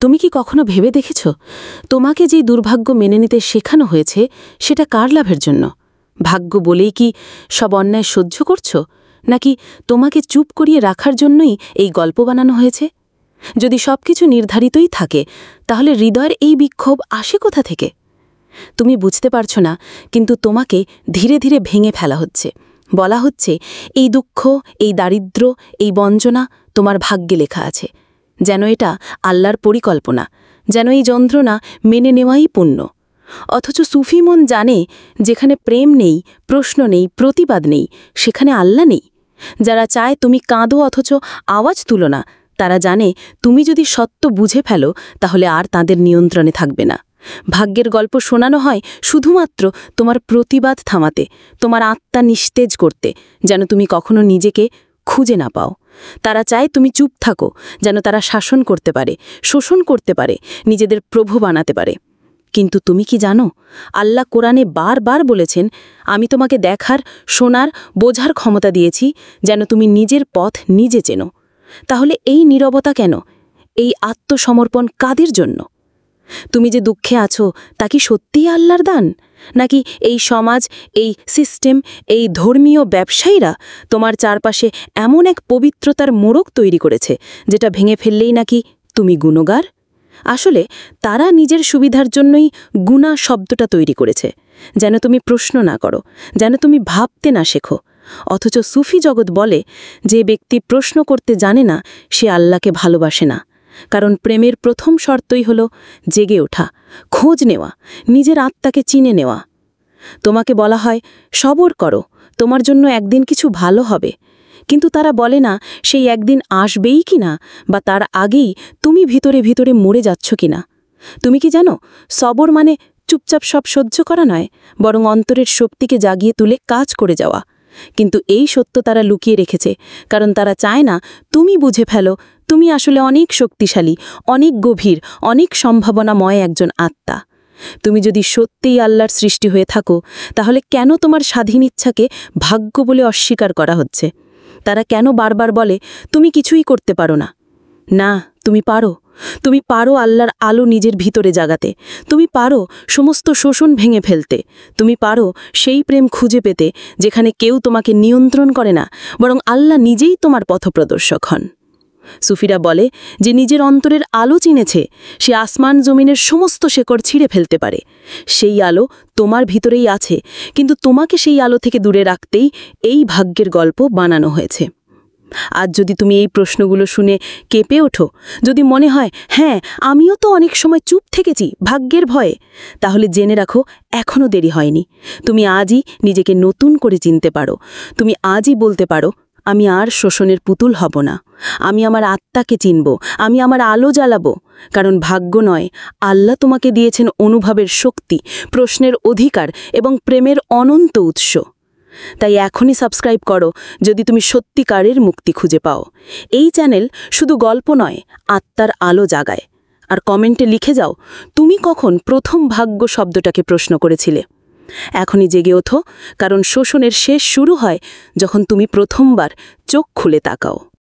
তুমি কি কখনো ভেবে দেখেছ তোমাকে যেই দুর্ভাগ্য মেনে নিতে শেখানো হয়েছে সেটা কার লাভের জন্য? ভাগ্য বলেই কি সব অন্যায় সহ্য করছ, নাকি তোমাকে চুপ করিয়ে রাখার জন্যই এই গল্প বানানো হয়েছে? যদি সবকিছু নির্ধারিতই থাকে তাহলে হৃদয়ের এই বিক্ষোভ আসে কোথা থেকে? তুমি বুঝতে পারছ না, কিন্তু তোমাকে ধীরে ধীরে ভেঙে ফেলা হচ্ছে। বলা হচ্ছে এই দুঃখ, এই দারিদ্র্য, এই বঞ্চনা তোমার ভাগ্যে লেখা আছে, যেন এটা আল্লাহর পরিকল্পনা, যেন এই যন্ত্রণা মেনে নেওয়াই পুণ্য। অথচ সুফি মন জানে, যেখানে প্রেম নেই, প্রশ্ন নেই, প্রতিবাদ নেই, সেখানে আল্লাহ নেই। যারা চায় তুমি কাঁদো অথচ আওয়াজ তুলো না, তারা জানে তুমি যদি সত্য বুঝে ফেলো তাহলে আর তাদের নিয়ন্ত্রণে থাকবে না। ভাগ্যের গল্প শোনানো হয় শুধুমাত্র তোমার প্রতিবাদ থামাতে, তোমার আত্মা নিস্তেজ করতে, যেন তুমি কখনো নিজেকে খুঁজে না পাও। তারা চায় তুমি চুপ থাকো, যেন তারা শাসন করতে পারে, শোষণ করতে পারে, নিজেদের প্রভু বানাতে পারে। কিন্তু তুমি কি জানো, আল্লাহ কোরআনে বারবার বলেছেন, আমি তোমাকে দেখার, শোনার, বোঝার ক্ষমতা দিয়েছি, যেন তুমি নিজের পথ নিজে চেনো। তাহলে এই নীরবতা কেন? এই আত্মসমর্পণ কাদের জন্য? তুমি যে দুঃখে আছো তা কি সত্যিই আল্লাহর দান, নাকি এই সমাজ, এই সিস্টেম, এই ধর্মীয় ব্যবসায়ীরা তোমার চারপাশে এমন এক পবিত্রতার মোড়ক তৈরি করেছে যেটা ভেঙে ফেললেই নাকি তুমি গুণগার? আসলে তারা নিজের সুবিধার জন্যই গুনাহ শব্দটা তৈরি করেছে, যেন তুমি প্রশ্ন না করো, যেন তুমি ভাবতে না শেখো। অথচ সুফি জগৎ বলে, যে ব্যক্তি প্রশ্ন করতে জানে না সে আল্লাহকে ভালোবাসে না। কারণ প্রেমের প্রথম শর্তই হল জেগে ওঠা, খোঁজ নেওয়া, নিজের আত্মাকে চিনে নেওয়া। তোমাকে বলা হয় সবর করো, তোমার জন্য একদিন কিছু ভালো হবে, কিন্তু তারা বলে না সেই একদিন আসবেই কিনা, বা তার আগেই তুমি ভিতরে ভিতরে মরে যাচ্ছ কিনা। তুমি কি জানো, সবর মানে চুপচাপ সব সহ্য করা নয়, বরং অন্তরের শক্তিকে জাগিয়ে তুলে কাজ করে যাওয়া। কিন্তু এই সত্য তারা লুকিয়ে রেখেছে, কারণ তারা চায় না তুমি বুঝে ফেলো তুমি আসলে অনেক শক্তিশালী, অনেক গভীর, অনেক সম্ভাবনাময় একজন আত্মা। তুমি যদি সত্যিই আল্লাহর সৃষ্টি হয়ে থাকো, তাহলে কেন তোমার স্বাধীন ইচ্ছাকে ভাগ্য বলে অস্বীকার করা হচ্ছে? তারা কেন বারবার বলে তুমি কিছুই করতে পারো না? না, তুমি পারো। তুমি পারো আল্লাহর আলো নিজের ভিতরে জাগাতে, তুমি পারো সমস্ত শোষণ ভেঙে ফেলতে, তুমি পারো সেই প্রেম খুঁজে পেতে যেখানে কেউ তোমাকে নিয়ন্ত্রণ করে না, বরং আল্লাহ নিজেই তোমার পথপ্রদর্শক হন। সুফিরা বলে, যে নিজের অন্তরের আলো চিনেছে সে আসমান জমিনের সমস্ত শেকড় ছিঁড়ে ফেলতে পারে। সেই আলো তোমার ভিতরেই আছে, কিন্তু তোমাকে সেই আলো থেকে দূরে রাখতেই এই ভাগ্যের গল্প বানানো হয়েছে। আজ যদি তুমি এই প্রশ্নগুলো শুনে কেঁপে ওঠো, যদি মনে হয় হ্যাঁ আমিও তো অনেক সময় চুপ থেকেছি ভাগ্যের ভয়ে, তাহলে জেনে রাখো এখনও দেরি হয়নি। তুমি আজই নিজেকে নতুন করে চিনতে পারো। তুমি আজই বলতে পারো, আমি আর শোষণের পুতুল হব না, আমি আমার আত্মাকে চিনব, আমি আমার আলো জ্বালাবো। কারণ ভাগ্য নয়, আল্লাহ তোমাকে দিয়েছেন অনুভবের শক্তি, প্রশ্নের অধিকার এবং প্রেমের অনন্ত উৎস। তাই এখনই সাবস্ক্রাইব করো যদি তুমি সত্যিকারের মুক্তি খুঁজে পাও। এই চ্যানেল শুধু গল্প নয়, আত্মার আলো জাগায়। আর কমেন্টে লিখে যাও তুমি কখন প্রথম ভাগ্য শব্দটাকে প্রশ্ন করেছিলে। এখনই জেগে ওঠো, কারণ শোষণের শেষ শুরু হয় যখন তুমি প্রথমবার চোখ খুলে তাকাও।